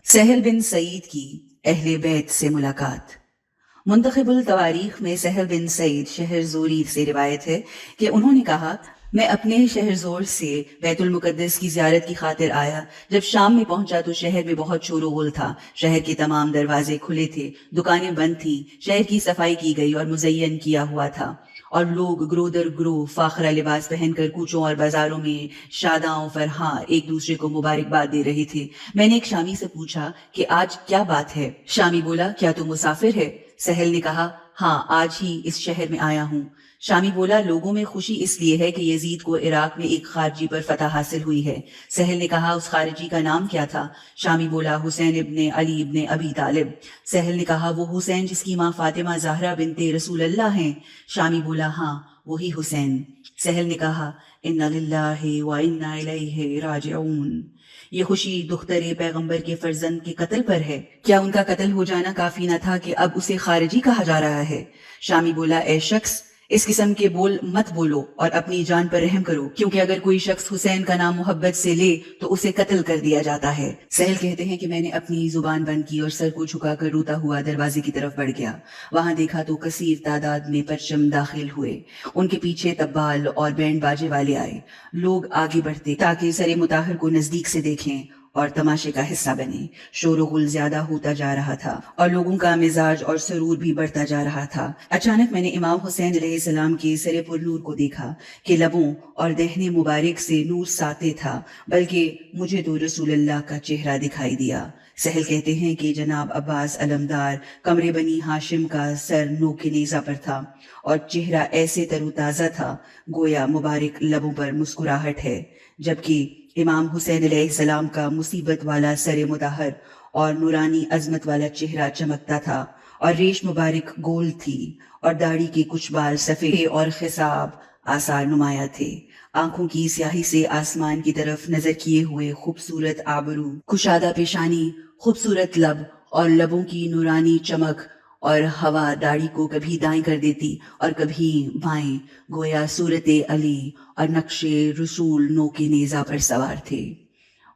سہل بن سعید کی اہل بیت سے ملاقات۔ منتخب التواریخ میں سہل بن سعید شہر زوری سے روایت ہے کہ انہوں نے کہا، میں اپنے شہر زور سے بیت المقدس کی زیارت کی خاطر آیا۔ جب شام میں پہنچا تو شہر میں بہت شور و غل تھا۔ شہر کے تمام دروازے کھلے تھے، دکانیں بند تھیں، شہر کی صفائی کی گئی اور مزین کیا ہوا تھا، اور لوگ گروہ در گروہ فاخرہ لباس پہن کر کوچوں اور بازاروں میں شاداں و فرحاں ایک دوسرے کو مبارکباد دے رہے تھے۔ میں نے ایک شامی سے پوچھا کہ آج کیا بات ہے؟ شامی بولا، کیا تو مسافر ہے؟ سہل نے کہا، ہاں، آج ہی اس شہر میں آیا ہوں۔ شامی بولا، لوگوں میں خوشی اس لیے ہے کہ یزید کو عراق میں ایک خارجی پر فتح حاصل ہوئی ہے۔ سہل نے کہا، اس خارجی کا نام کیا تھا؟ شامی بولا، حسین ابن علی ابن ابی طالب۔ سہل نے کہا، وہ حسین جس کی ماں فاطمہ زہرا بنت رسول اللہ ہیں؟ شامی بولا، ہاں، وہی حسین۔ سہل نے کہا، انا للہ و انا الیہ راجعون۔ یہ خوشی دختر پیغمبر کے فرزند کے قتل پر ہے۔ کیا ان کا قتل ہو جانا کافی نہ تھا کہ اب اسے خارجی کہا جا رہا ہے؟ شامی بولا، اے شخص، اس قسم کے بول مت بولو اور اپنی جان پر رحم کرو، کیونکہ اگر کوئی شخص حسین کا نام محبت سے لے تو اسے قتل کر دیا جاتا ہے۔ سہل کہتے ہیں کہ میں نے اپنی زبان بند کی اور سر کو جھکا کر روتا ہوا دروازے کی طرف بڑھ گیا۔ وہاں دیکھا تو کثیر تعداد میں پرچم داخل ہوئے، ان کے پیچھے تبال اور بینڈ باجے والے آئے۔ لوگ آگے بڑھتے تاکہ سر مطہر کو نزدیک سے دیکھیں اور تماشے کا حصہ بنے۔ شور و غل زیادہ ہوتا جا رہا تھا اور لوگوں کا مزاج اور سرور بھی بڑھتا جا رہا تھا۔ اچانک میں نے امام حسین علیہ السلام کے سر پر نور کو دیکھا کہ لبوں اور دہنے مبارک سے نور ساطع تھا، بلکہ مجھے تو رسول اللہ کا چہرہ دکھائی دیا۔ سہل کہتے ہیں کہ جناب عباس علمدار قمر بنی ہاشم کا سر نوک نیزہ پر تھا اور چہرہ ایسے تر و تازہ تھا گویا مبارک لبوں پر مسکراہٹ ہے، جبکہ امام حسین علیہ السلام کا مصیبت والا سر مطہر اور نورانی عظمت والا چہرہ چمکتا تھا، اور ریش مبارک گول تھی اور داڑھی کے کچھ بال سفید اور خصاب آثار نمایاں تھے۔ آنکھوں کی سیاہی سے آسمان کی طرف نظر کیے ہوئے خوبصورت آبرو، کشادہ پیشانی، خوبصورت لب اور لبوں کی نورانی چمک، اور ہوا داڑھی کو کبھی دائیں کر دیتی اور کبھی بائیں، گویا صورت علی اور نقش رسول نو کے نیزہ پر سوار تھے۔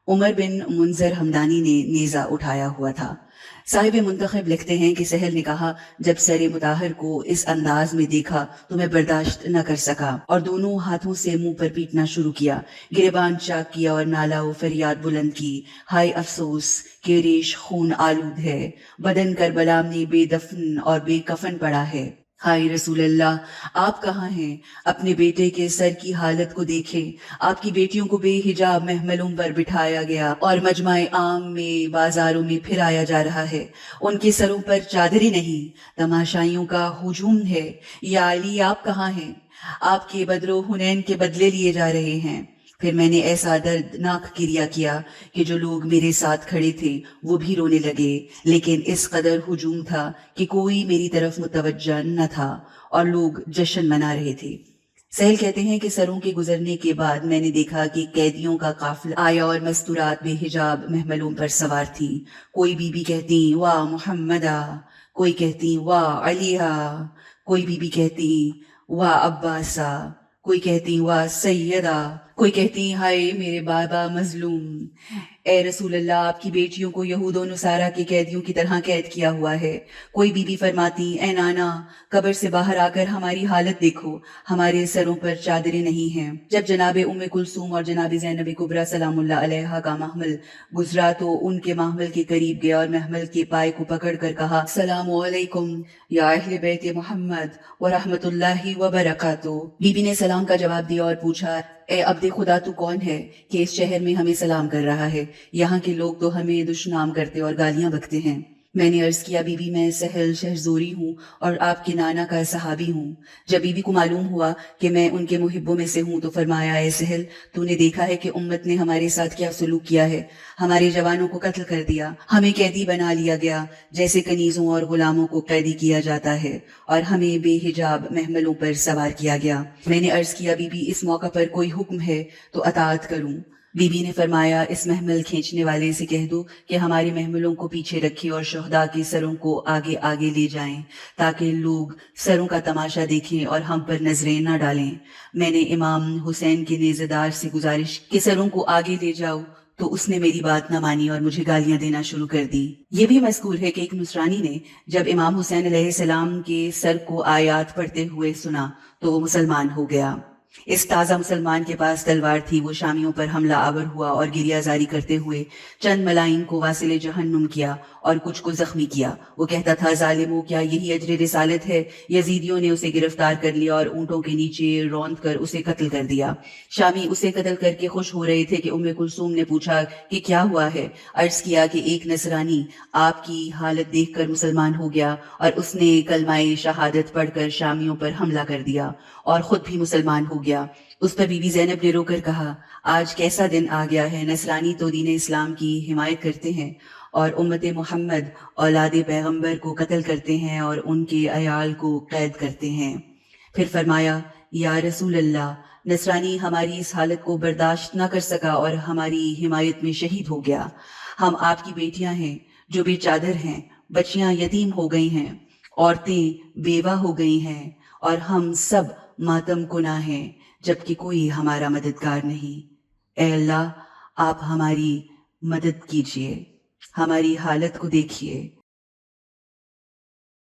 عمر بن منذر ہمدانی نے نیزہ اٹھایا ہوا تھا۔ صاحب منتخب لکھتے ہیں کہ سہل نے کہا، جب سر مطہر کو اس انداز میں دیکھا تو میں برداشت نہ کر سکا اور دونوں ہاتھوں سے منہ پر پیٹنا شروع کیا، گریبان چاک کیا اور نالہ و فریاد بلند کی، ہائے افسوس کہ ریش خون آلود ہے، بدن کربلا میں بے دفن اور بے کفن پڑا ہے۔ ہائے رسول اللہ، آپ کہاں ہیں؟ اپنے بیٹے کے سر کی حالت کو دیکھیں، آپ کی بیٹیوں کو بے حجاب محملوں پر بٹھایا گیا اور مجمع عام میں بازاروں میں پھرایا جا رہا ہے، ان کے سروں پر چادریں نہیں، تماشائیوں کا ہجوم ہے۔ یا علی، آپ کہاں ہیں؟ آپ کے بدر و حنین کے بدلے لیے جا رہے ہیں۔ پھر میں نے ایسا دردناک کریا کیا کہ جو لوگ میرے ساتھ کھڑے تھے وہ بھی رونے لگے، لیکن اس قدر ہجوم تھا کہ کوئی میری طرف متوجہ نہ تھا اور لوگ جشن منا رہے تھے۔ سہل کہتے ہیں کہ سروں کے گزرنے کے بعد میں نے دیکھا کہ قیدیوں کا قافلہ آیا اور مستورات بے حجاب محملوں پر سوار تھی۔ کوئی بی بی کہتی، واہ محمدہ، کوئی کہتی واہ علیہ، کوئی بی بی کہتی واہ عباسہ، کوئی کہتی واہ سیدہ، کوئی کہتی ہائے میرے بابا مظلوم۔ اے رسول اللہ، آپ کی بیٹیوں کو یہود و نصارہ کے قیدیوں کی طرح قید کیا ہوا ہے۔ کوئی بی بی فرماتی، اے نانا، قبر سے باہر آ کر ہماری حالت دیکھو، ہمارے سروں پر چادریں نہیں ہیں۔ جب جناب ام کلثوم اور جناب زینب کبریٰ سلام اللہ علیہا کا محمل گزرا تو ان کے محمل کے قریب گیا اور محمل کے پائے کو پکڑ کر کہا، السلام علیکم یا اہل بیت محمد ورحمۃ اللہ وبرکاتہ۔ بی بی نے سلام کا جواب دیا اور پوچھا، اے عبد خدا، تو کون ہے کہ اس شہر میں ہمیں سلام کر رہا ہے؟ یہاں کے لوگ تو ہمیں دشنام کرتے اور گالیاں بکتے ہیں۔ میں نے عرض کیا، بی بی، میں سہل شہرزوری ہوں اور آپ کے نانا کا صحابی ہوں۔ جب بی بی کو معلوم ہوا کہ میں ان کے محبوں میں سے ہوں تو فرمایا، اے سہل، تو نے دیکھا ہے کہ امت نے ہمارے ساتھ کیا سلوک کیا ہے؟ ہمارے جوانوں کو قتل کر دیا، ہمیں قیدی بنا لیا گیا جیسے کنیزوں اور غلاموں کو قیدی کیا جاتا ہے، اور ہمیں بے حجاب محملوں پر سوار کیا گیا۔ میں نے عرض کیا، بی بی، اس موقع پر کوئی حکم ہے تو اطاعت کروں۔ بی بی نے فرمایا، اس محمل کھینچنے والے سے کہہ دو کہ ہمارے محملوں کو پیچھے رکھے اور شہداء کے سروں کو آگے آگے لے جائیں تاکہ لوگ سروں کا تماشا دیکھیں اور ہم پر نظریں نہ ڈالیں۔ میں نے امام حسین کے نیزے دار سے گزارش کہ سروں کو آگے لے جاؤ تو اس نے میری بات نہ مانی اور مجھے گالیاں دینا شروع کر دی۔ یہ بھی مذکور ہے کہ ایک نصرانی نے جب امام حسین علیہ السلام کے سر کو آیات پڑھتے ہوئے سنا تو وہ مسلمان ہو گیا۔ اس تازہ مسلمان کے پاس تلوار تھی، وہ شامیوں پر حملہ آور ہوا اور گریہ زاری کرتے ہوئے چند ملائن کو واصل جہنم کیا اور کچھ کو زخمی کیا۔ وہ کہتا تھا، ظالموں، کیا یہی اجر رسالت ہے؟ یزیدیوں نے اسے گرفتار کر لیا اور اونٹوں کے نیچے روند کر اسے قتل کر دیا۔ شامی اسے قتل کر کے خوش ہو رہے تھے کہ ام کلثوم نے پوچھا کہ کیا ہوا ہے؟ عرض کیا کہ ایک نصرانی آپ کی حالت دیکھ کر مسلمان ہو گیا اور اس نے کلمہ شہادت پڑھ کر شامیوں پر حملہ کر دیا اور خود بھی مسلمان ہو گیا۔ اس پر بی بی زینب نے رو کر کہا، آج کیسا دن آ گیا ہے، نصرانی تو دین اسلام کی حمایت کرتے ہیں اور امت محمد اولاد پیغمبر کو قتل کرتے ہیں اور ان کے عیال کو قید کرتے ہیں۔ پھر فرمایا، یا رسول اللہ، نصرانی ہماری اس حالت کو برداشت نہ کر سکا اور ہماری حمایت میں شہید ہو گیا۔ ہم آپ کی بیٹیاں ہیں جو بے چادر ہیں، بچیاں یتیم ہو گئی ہیں، عورتیں بیوہ ہو گئی ہیں اور ہم سب ماتم کناں ہیں جبکہ کوئی ہمارا مددگار نہیں۔ اے اللہ، آپ ہماری مدد کیجئے، ہماری حالت کو دیکھیے